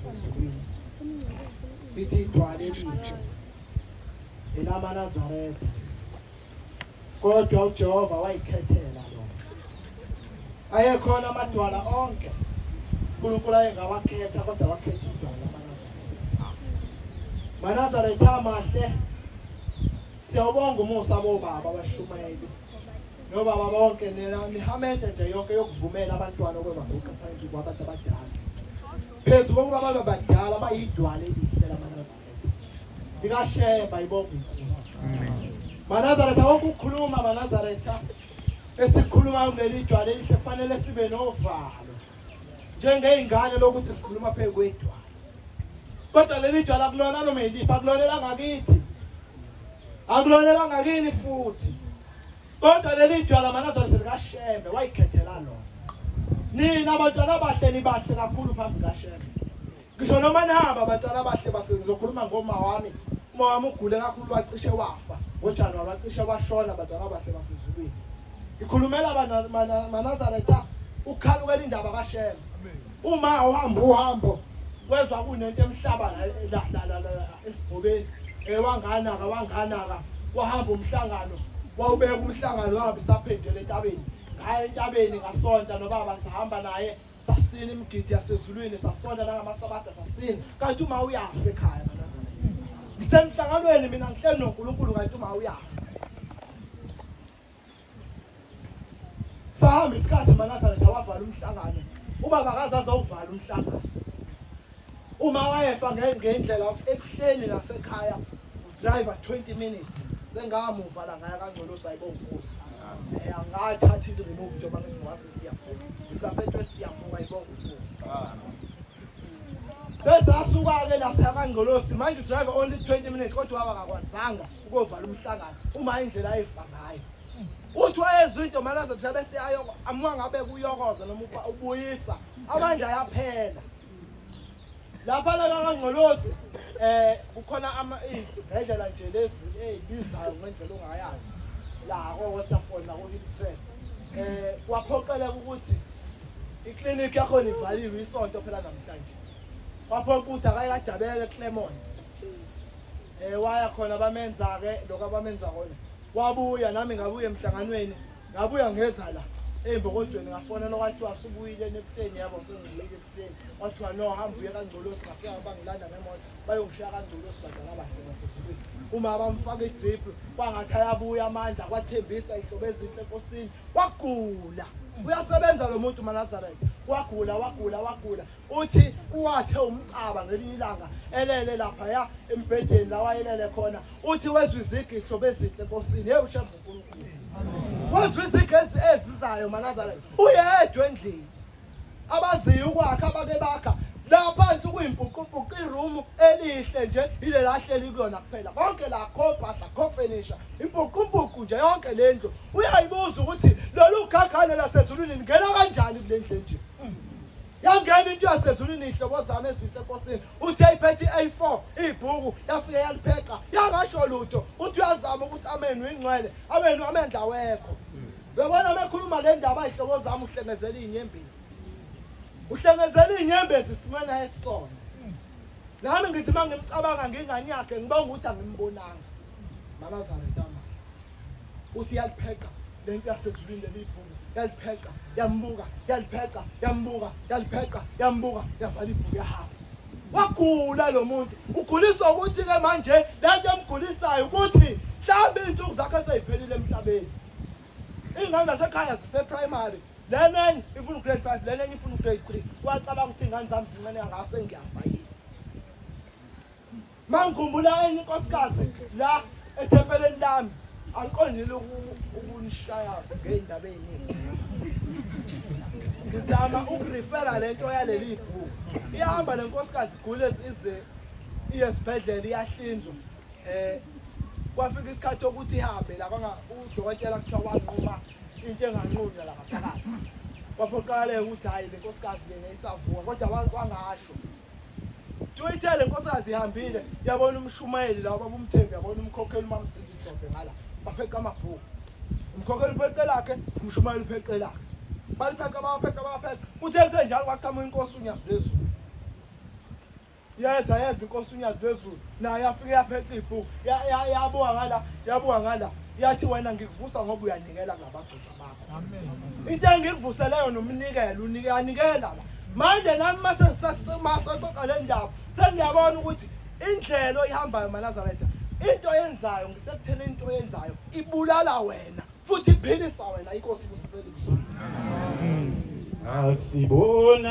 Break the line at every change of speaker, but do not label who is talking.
nasezulwini lithi idwala elihle elamaNazaretha kodwa uJehova wayikhethela lona ayekhona amadwala onke uNkulunkulu ayengawakhetha kodwa wakhetha idwala lamaNazaretha amahle. Siyabonga umusa bobaba abashumayeli nobaba bonke nihamede nje yonke yokuvumela abantwana okwebaguqa phansi kwabantu abadala phezu kokuba babe badala bayidwala elihle lamaNazaretha likasheba ibonga inkosi. maNazaretha wonke ukukhuluma maNazaretha esikhuluma kuleli dwala elihle kufanele sibe novalo njengeingane lokuthi sikhuluma phezu kwedwala kodwa leli dwala kulona noma yiliphi akulonela ngakithi akulonelanga kini futhi kodwa leli dwala maNazaretha likashembe wayikhethela lona. Nina abantwana abahle nibahle kakhulu phambi kaShembe. Ngisho noma nihamba abantwana abahle basengizokhuluma ngoma wami ugule kakhulu wacishe wafa ngoJanuwari wacishe washona abantwana abahle basezulwini. Ikhulumela maNazaretha ukhalukela indaba kaShembe. Uma uhambo wezwa kunento emhlaba la esibhobeni wangana wahamba umhlangano wawubeka umhlangano wabe saphendele entabeni ngaye entabeni ngasonta nobaba sahamba naye sasina imigidi yasezulwini sasonta nangamasabata sasina kanti uma uyafa ekhaya maNazaretha ngisemhlanganweni mina ngihleli noNkulunkulu kanti uma uyafa sahamba isikhathi maNazaretha wavala umhlangano ubaba akazaza uvala umhlangano uma wayefa ngendlela ekuhleni nasekhaya driver 20 minutes sengamuva la ngaya kaNgcolosi ayibonga inkosi angathathi remove njengoba ngingwase siyafuka isaphetwe siyafuka ayibonga inkosi sesasuka ke la kaNgcolosi manje driver only 20 minutes kodwa waba akakwazanga ukuvala umhlangano uma indlela ayifa ngayo uthi wayezwe into maNazaretha bese ayoko amwa ngabe kuyokoza noma ubuyisa amanje ayaphela lapha la kaNgcolosi kukhona izibhedlela nje lezi ezibizayo ngendlela ongayazi la ko-Waterfall la ko-Hillcrest kwaphoqeleka ukuthi iklinikhi yakho ivaliwe isonto phela namhlanje waphoqa ukuthi akayadabele eClermont waya khona bamenza ke lokho abamenza khona wabuya nami ngabuya emhlanganweni ngabuya ngeza la embokodweni ngafona nokwathiwa subuyile ebuhleni yabo sengizile ebuhleni wathiwa no hamba uye kaNgcolosi ngafika bangilanda ngemoto bayongishiya kaNgcolosi badala abahle basezulwini uma bamfaka idrip kwangathi ayabuya amandla kwathembisa ihlobo ezinhle enkosini wagula uyasebenza lo muntu maNazaretha wagula uthi uwathe umcaba ngelinye ilanga elele lapha ya embedeni la wayelele khona uthi wezwe izigi ihlobo ezinhle enkosini Shembe uNkulunkulu wezwe izigi ezizayo maNazaretha uyedwa endlini abaziyo ukwakha abake bakha la phansi kuyimpuqumpuqu iroom elihle nje ile lahleli kuyona kuphela konke la khophatha khofenisha impuqumpuqu nje yonke lendlu uyayibuza ukuthi lolu khakhane lasezulwini ngena kanjani kule ndlu nje yangena into yasezulwini ihlobo zami ezinhle enkosini uthi ayiphethe A4 ibhuku yafike yalipheqa yangasho lutho uthi uyazama ukuthi amenu ingcwele amenu amendla wekho bebona bekhuluma le ndaba ihlobo zami uhlengezela inyembezi uhlengezela inyembezi simena ekusona nami ngithi mangimcabanga ngingani yakhe ngibonga ukuthi angimbonanga maNazaretha uthi yalipheqa lento yasezulwini lelibhuku yalipheqa yambuka yalipheqa yambuka yalipheqa yambuka yavala ibhuku yahamba wagula lo muntu uguliswa ukuthi ke manje lento emgulisayo ukuthi mhlawumbe insuku zakhe seziphelile emhlabeni ingane zasekhaya ziseprimary lena ifuna grade 5 lena ifuna grade 3 wacabanga ukuthi ingane zami zincane ngase ngiyafa yini mangikhumbula enye inkosikazi la ethempeleni lami angiqondile ukunishaya ngeindaba eziningi ngizama ukurefera lento yaleli ibhuku ihamba lenkosikazi igule ize iyesibhedlela iyahlinzwa kwafika isikhathi ukuthi ihambe la udokotela kuthiwa wanquma into enganqunywa la phakathi waphoqala ukuthi hayi lenkosikazi lena isavuka kodwa wangasho Twitter lenkosikazi ihambile yabona umshumayeli la babumthembi yabona umkhokheli uMamsisi Dlombe ngala bapheqa amabhuku umkhokheli upheqe lakhe umshumayeli upheqe lakhe balipheqa bapheqa uthe kusenjalo kwaqhamuka inkosi uNyazo lezulu yeza inkosi uNyazi wezulu naye afike yaphetha ibhuku yabuka ngala yathi wena ngikuvusa ngoba uyanikela kulabagqoza bakho. Amen. Into engikuvuseleyo nomnikelo unikela la. Manje nami masesoqa le ndaba sengiyabona ukuthi indlela oyihambayo maNazaretha into yenzayo ngisekuthena into yenzayo ibulala wena futhi iphilisa wena inkosi kusisele kuzulu.
Akusibona